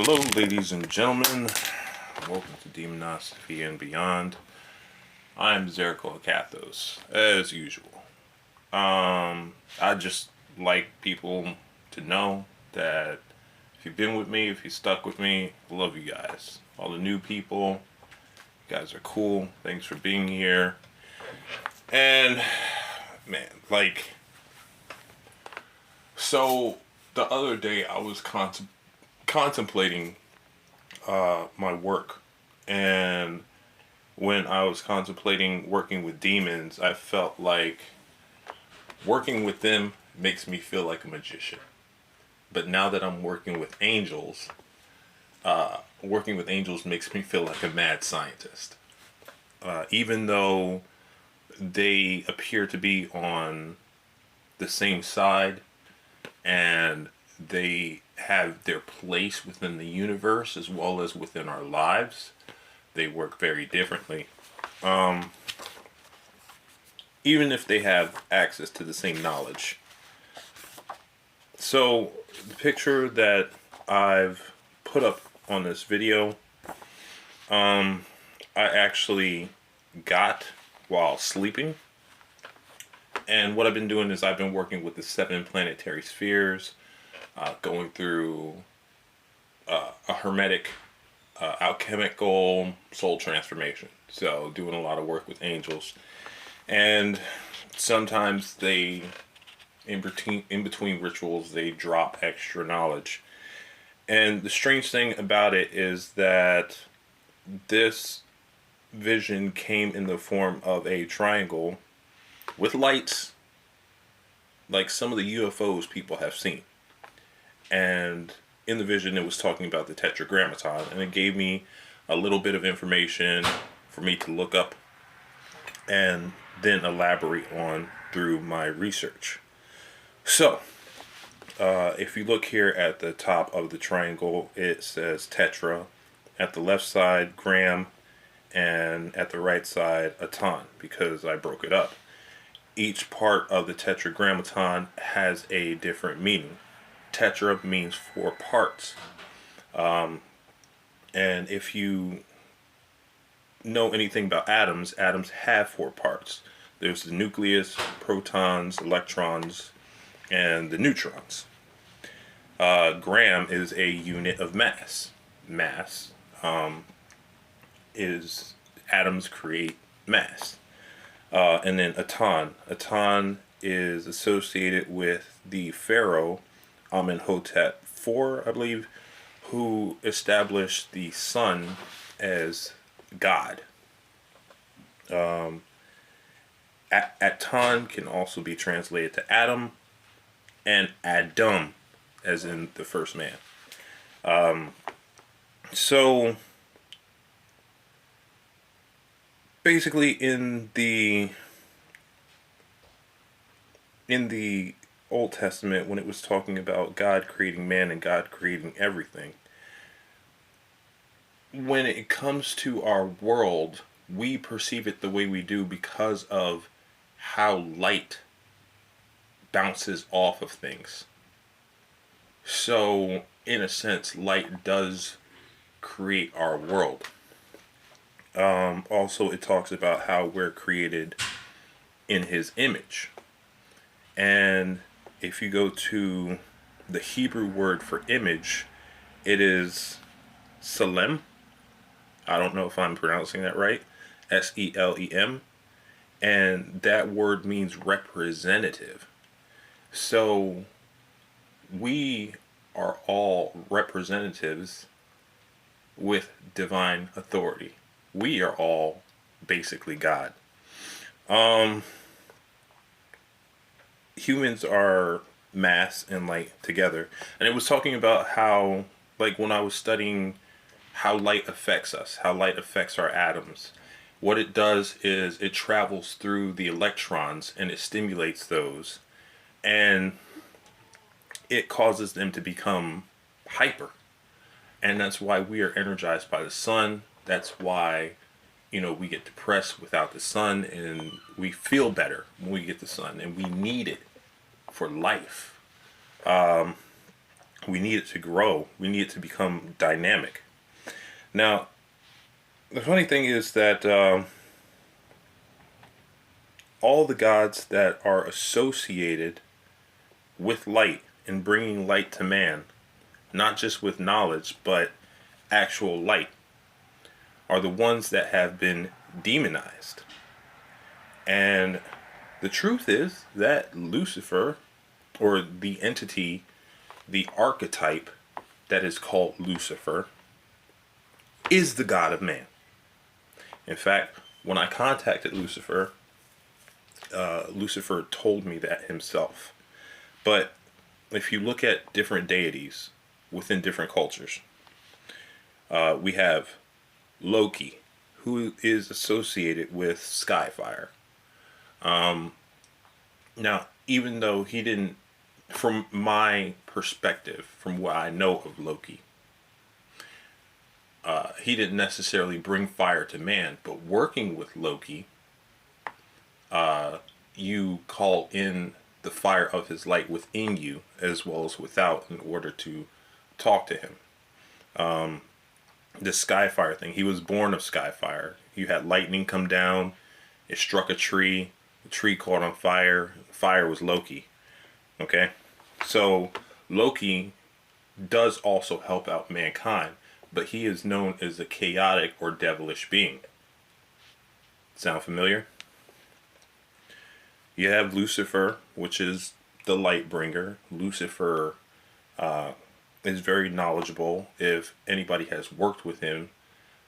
Hello, ladies and gentlemen. Welcome to Demonosophy and Beyond. I'm Zerko Akathos, as usual. I just like people to know that if you've been with me, if you stuck with me, I love you guys. All the new people, you guys are cool. Thanks for being here. And, man, so the other day I was contemplating my work, and when I was contemplating working with demons, I felt like working with them makes me feel like a magician. But now that I'm working with angels makes me feel like a mad scientist. Even though they appear to be on the same side and they have their place within the universe as well as within our lives, they work very differently. Even if they have access to the same knowledge. So, the picture that I've put up on this video, I actually got while sleeping. And what I've been doing is I've been working with the 7 planetary spheres, going through a hermetic, alchemical soul transformation. So doing a lot of work with angels. And sometimes in between rituals, they drop extra knowledge. And the strange thing about it is that this vision came in the form of a triangle with lights, like some of the UFOs people have seen. And in the vision, it was talking about the Tetragrammaton, and it gave me a little bit of information for me to look up and then elaborate on through my research. So, if you look here at the top of the triangle, it says Tetra. At the left side, gram, and at the right side, a ton, because I broke it up. Each part of the Tetragrammaton has a different meaning. Tetra means 4 parts. And if you know anything about atoms, atoms have 4 parts. There's the nucleus, protons, electrons, and the neutrons. Gram is a unit of mass. Mass is atoms create mass. And then a ton. A ton is associated with the pharaoh Amenhotep IV, I believe, who established the sun as God. Aton can also be translated to Adam, and Adam, as in the first man. So basically, in the Old Testament, when it was talking about God creating man and God creating everything, when it comes to our world, we perceive it the way we do because of how light bounces off of things. So, in a sense, light does create our world. Also, it talks about how we're created in His image. And if you go to the Hebrew word for image, it is Selem. I don't know if I'm pronouncing that right. Selem. And that word means representative. So we are all representatives with divine authority. We are all basically God. Humans are mass and light together. And it was talking about how, like when I was studying how light affects us, how light affects our atoms, what it does is it travels through the electrons and it stimulates those. And it causes them to become hyper. And that's why we are energized by the sun. That's why, we get depressed without the sun, and we feel better when we get the sun, and we need it for life. We need it to grow. We need it to become dynamic. Now, the funny thing is that all the gods that are associated with light and bringing light to man, not just with knowledge, but actual light, are the ones that have been demonized. And the truth is that Lucifer, or the entity, the archetype that is called Lucifer, is the god of man. In fact, when I contacted Lucifer, Lucifer told me that himself. But if you look at different deities within different cultures, we have Loki, who is associated with Skyfire. Now, even though he didn't, from my perspective, from what I know of Loki, he didn't necessarily bring fire to man, but working with Loki, you call in the fire of his light within you as well as without in order to talk to him. The Skyfire thing, he was born of Skyfire. You had lightning come down, it struck a tree, the tree caught on fire, fire was Loki. Okay? So Loki does also help out mankind, but he is known as a chaotic or devilish being. Sound familiar? You have Lucifer, which is the light bringer. Lucifer is very knowledgeable. If anybody has worked with him,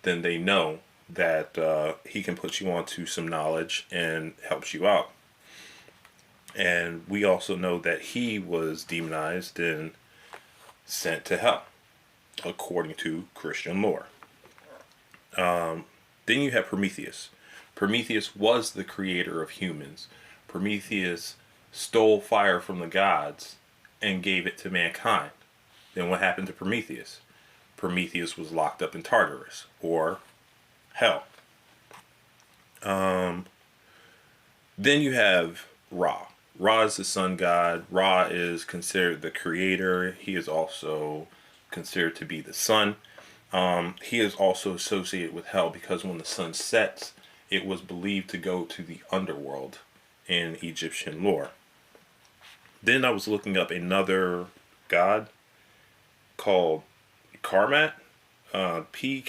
then they know that he can put you onto some knowledge and helps you out. And we also know that he was demonized and sent to hell, according to Christian lore. Then you have Prometheus. Prometheus was the creator of humans. Prometheus stole fire from the gods and gave it to mankind. Then what happened to Prometheus? Prometheus was locked up in Tartarus, or hell. Then you have Ra. Ra is the sun god. Ra is considered the creator. He is also considered to be the sun. He is also associated with hell because when the sun sets, it was believed to go to the underworld in Egyptian lore. Then I was looking up another god called Karmat, Pkharmat,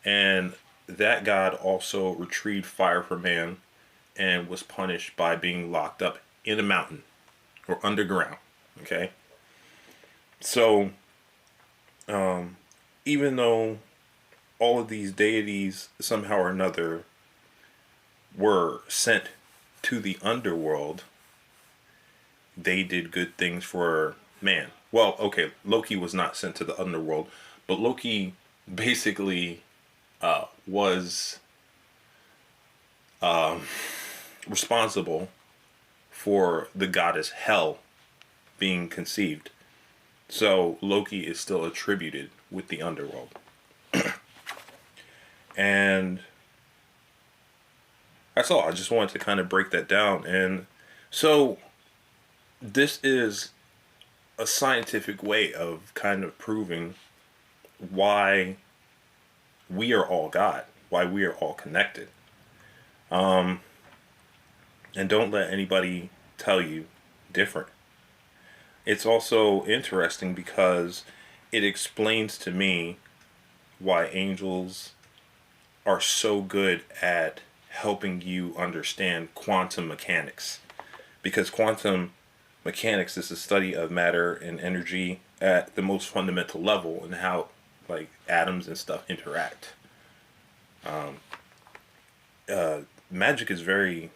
and that god also retrieved fire from man and was punished by being locked up in a mountain or underground. Okay, so even though all of these deities somehow or another were sent to the underworld, they did good things for man. Well, okay, Loki was not sent to the underworld, but Loki basically was responsible for the goddess Hel being conceived. So Loki is still attributed with the underworld. And that's all. I just wanted to kind of break that down. And so this is a scientific way of kind of proving why we are all God, why we are all connected. And don't let anybody tell you different. It's also interesting because it explains to me why angels are so good at helping you understand quantum mechanics. Because quantum mechanics is the study of matter and energy at the most fundamental level and how like atoms and stuff interact. Magic is very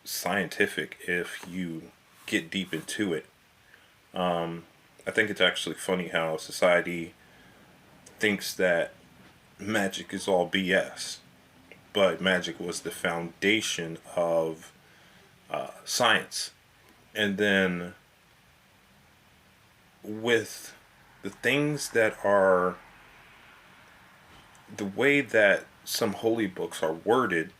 scientific if you get deep into it. I think it's actually funny how society thinks that magic is all BS, but magic was the foundation of science. And then with the things that are the way that some holy books are worded,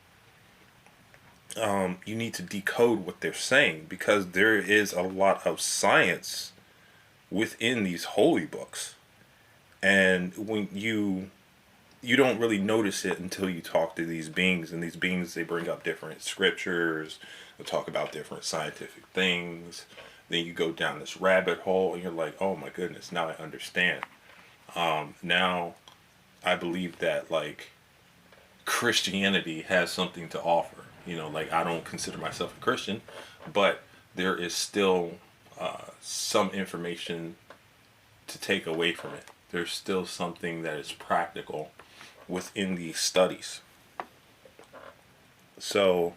you need to decode what they're saying, because there is a lot of science within these holy books. And when you don't really notice it until you talk to these beings, and these beings, they bring up different scriptures, they talk about different scientific things. Then you go down this rabbit hole and you're like, oh my goodness, now I understand. Now I believe that, like, Christianity has something to offer. Like, I don't consider myself a Christian, but there is still some information to take away from it. There's still something that is practical within these studies. So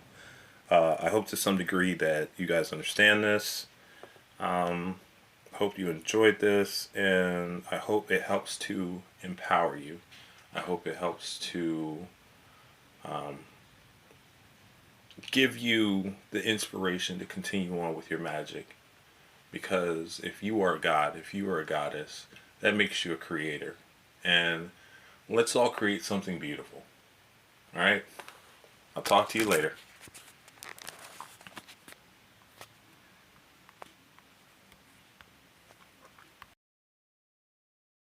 I hope to some degree that you guys understand this. I hope you enjoyed this, and I hope it helps to empower you. I hope it helps to give you the inspiration to continue on with your magic. Because if you are a god, if you are a goddess, that makes you a creator. And let's all create something beautiful. All right? I'll talk to you later.